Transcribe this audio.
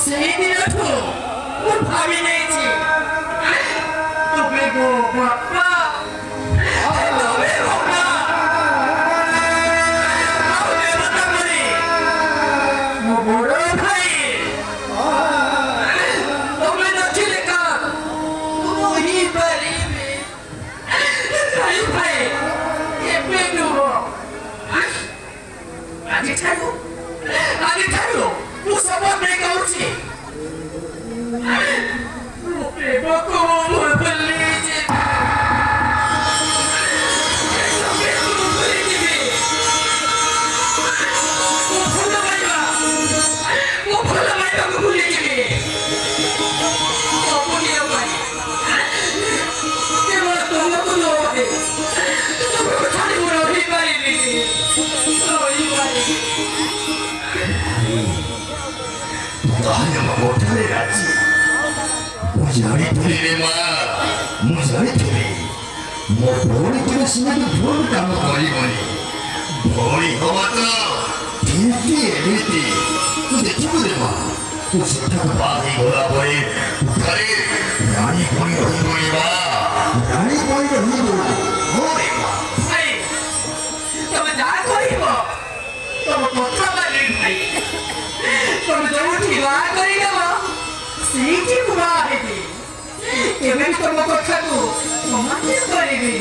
Seninatu, upawineci. Tobego bapa, tobego na. Tobego tamari, muboro bhai. Tobego chileka, tuhi bari me. Bhai, ye penu. Adi tharu, musaba mereka uci. Bako beli je. hanya memodali aja. Mujari tuli lima, mujari tuli. Mau bori tuli sini bori kamu bori bori. Bori kamu tu, titi. Tu dekimu lima. Tu setak bagi bola bori. Kali, nani bori bori ma. Nani bori bori. Bori ma. Hey, kamu jangan bori ma. Kamu kotor lagi hey. Kamu jangan hilang dari nama. Sini buat ini. Kevin kamu kotor tu, mama tidak beri ini.